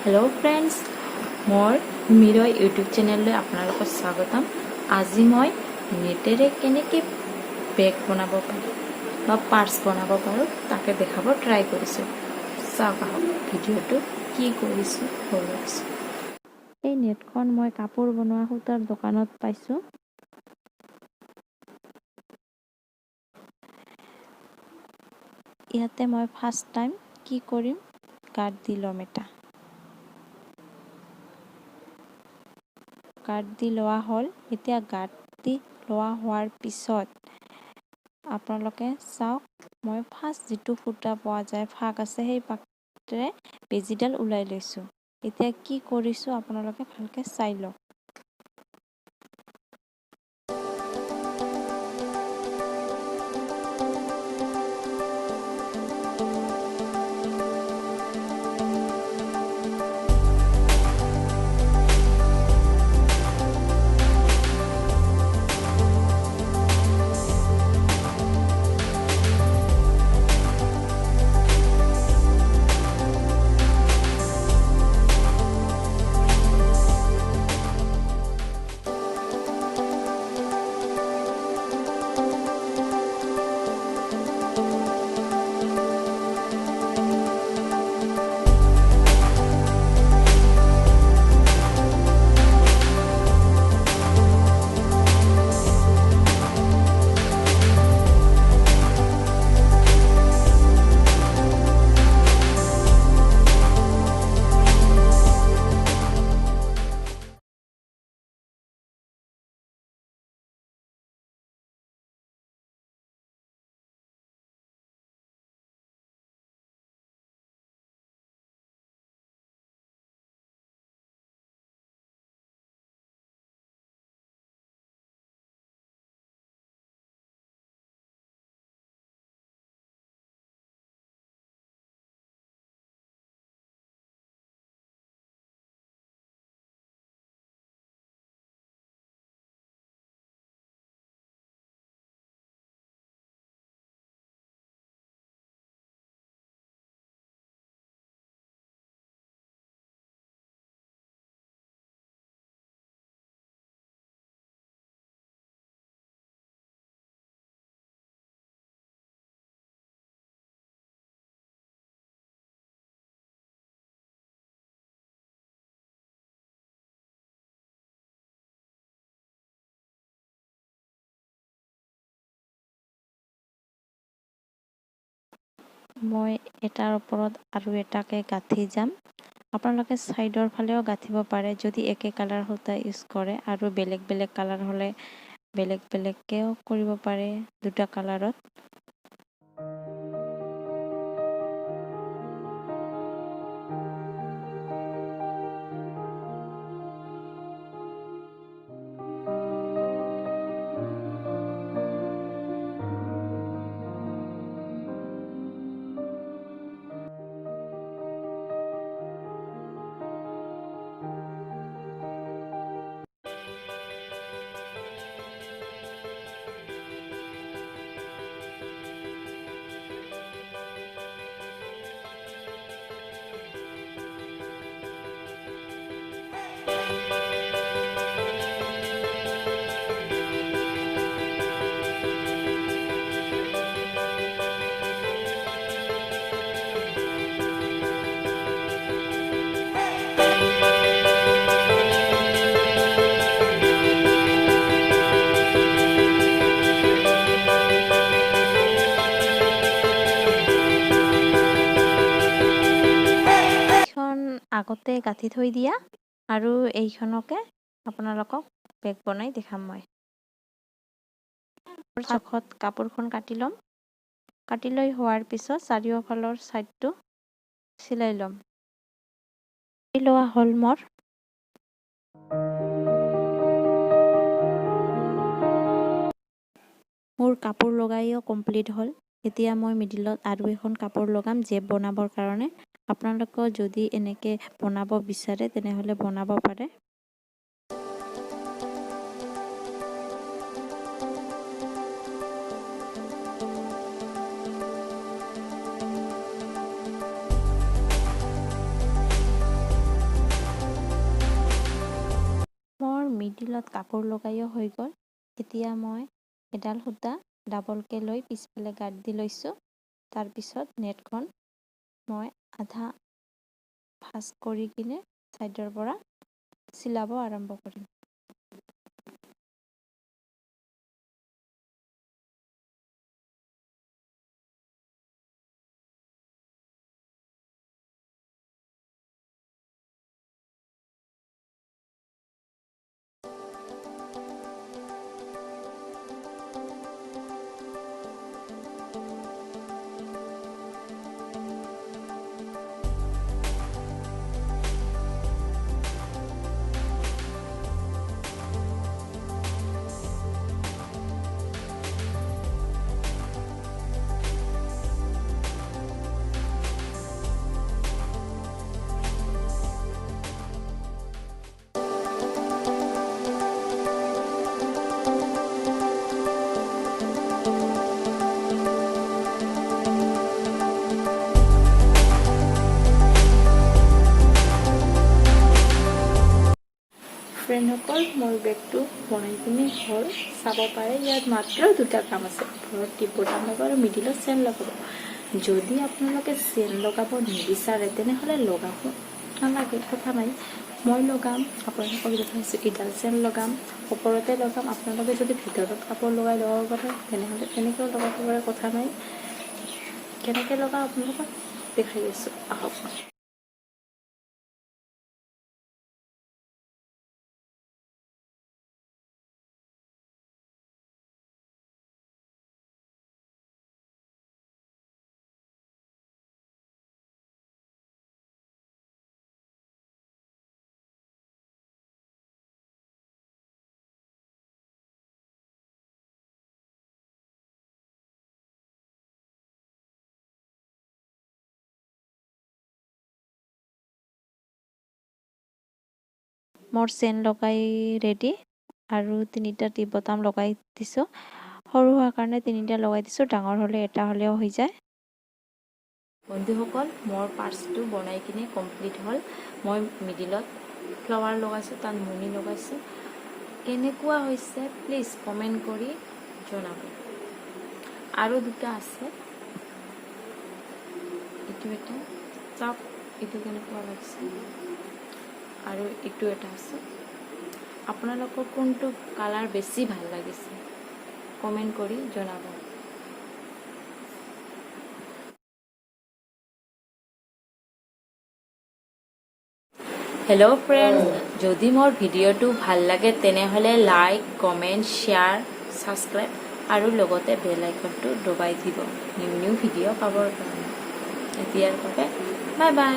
Hello friends, मोर मिरय YouTube channel आपनालोকক स्वागतम। आज मैं नेटेरे केनेके बेग बनाब पारो पार्स बनाब पारो ताके देखाब ट्राई करिसो। चाওক आहक भिडिओটো कि करिसो करिसो। এই নেটখন মই কাপোৰ বনোৱা সূতাৰ দোকানত পাইছো। ইয়াতে মই ফাৰ্ষ্ট টাইম কি কৰিম, গাঁত দি ল'ম। গাঁত দি লোৱা হ'ল। এতিয়া গাঁত দি লোৱা হোৱাৰ পিছত আপোনালোকে চাওক, মই ফাৰ্ষ্ট যিটো সূতা পোৱা যায় ফাক আছে, সেই ফাকটোৰে বেজিডাল ওলাই লৈছোঁ। এতিয়া কি কৰিছোঁ আপোনালোকে ভালকৈ চাই লওক। মই এটাৰ ওপৰত আৰু এটাকে গাঁঠি যাম। আপোনালোকে সাইডৰ ফালেও গাঁঠিব পাৰে যদি একে কালাৰ সূতা ইউজ কৰে, আৰু বেলেগ বেলেগ কালাৰ হ'লে বেলেগ বেলেগকেও কৰিব পাৰে দুটা কালাৰত। আগতে গাঁঠি থৈ দিয়া, আৰু এইখনকে আপোনালোকক বেগ বনাই দেখাম। মই জোখত কাপোৰখন কাটি ল'ম। কাটি লৈ হোৱাৰ পিছত চাৰিওফালৰ ছাইডটো চিলাই ল'ম। লোৱা হ'ল মোৰ। মোৰ কাপোৰ লগাইও কমপ্লিট হ'ল। এতিয়া মই মিডিলত আৰু এখন কাপোৰ লগাম জেপ বনাবৰ কাৰণে। আপোনালোকেও যদি এনেকৈ বনাব বিচাৰে তেনেহ'লে বনাব পাৰে। মিডিলত কাপোৰ লগাইও হৈ গ'ল। এতিয়া মই এডাল সূতা ডাবলকৈ লৈ পিছফালে গাঁঠ দি লৈছোঁ। তাৰপিছত নেটখন মই আধা ভাঁজ কৰি কিনে ছাইডৰ পৰা চিলাব আৰম্ভ কৰিম। ফ্ৰেণ্ডসকল, মোৰ বেগটো বনাই কিনে হ'ল। চাব পাৰে ইয়াত মাত্ৰ দুটা কাম আছে। ওপৰত টিপ বটাম লগাব আৰু মিডিলত চেন লগাব। যদি আপোনালোকে চেন লগাব নিবিচাৰে তেনেহ'লে লগাব নালাগে, কথা নাই। মই লগাম, আপোনালোকক দেখাইছোঁ এডাল চেন লগাম, ওপৰতে লগাম। আপোনালোকে যদি ভিতৰত কাপোৰ লগাই লগাব পাৰে তেনেহ'লে তেনেকৈও লগাব পাৰে, কথা নাই। কেনেকৈ লগাওঁ আপোনালোকক দেখাই আছোঁ, আহক। মোৰ চেন লগাই ৰেডি আৰু তিনিটা টিপ বটাম লগাই দিছোঁ। সৰু হোৱাৰ কাৰণে তিনিটা লগাই দিছোঁ, ডাঙৰ হ'লে এটা হ'লেও হৈ যায়। বন্ধুসকল, মোৰ পাৰ্চটো বনাই কিনে কমপ্লিট হ'ল। মই মিডিলত ফ্লাৱাৰ লগাইছোঁ, তাত মণি লগাইছোঁ। কেনেকুৱা হৈছে প্লিজ কমেণ্ট কৰি জনাব। আৰু দুটা আছে, এইটো এটা চাওক, এইটো কেনেকুৱা লাগিছে, আৰু এইটো এটা আছে। আপোনালোকৰ কোনটো কালাৰ বেছি ভাল লাগিছে কমেণ্ট কৰি জনাব। হেল্ল' ফ্ৰেণ্ডছ, যদি মোৰ ভিডিঅ'টো ভাল লাগে তেনেহ'লে লাইক, কমেণ্ট, শ্বেয়াৰ, ছাবস্ক্ৰাইব আৰু লগতে বেল আইকনটো দবাই দিব নিউ ভিডিঅ' পাবৰ কাৰণে। এতিয়াৰ বাবে বাই বাই।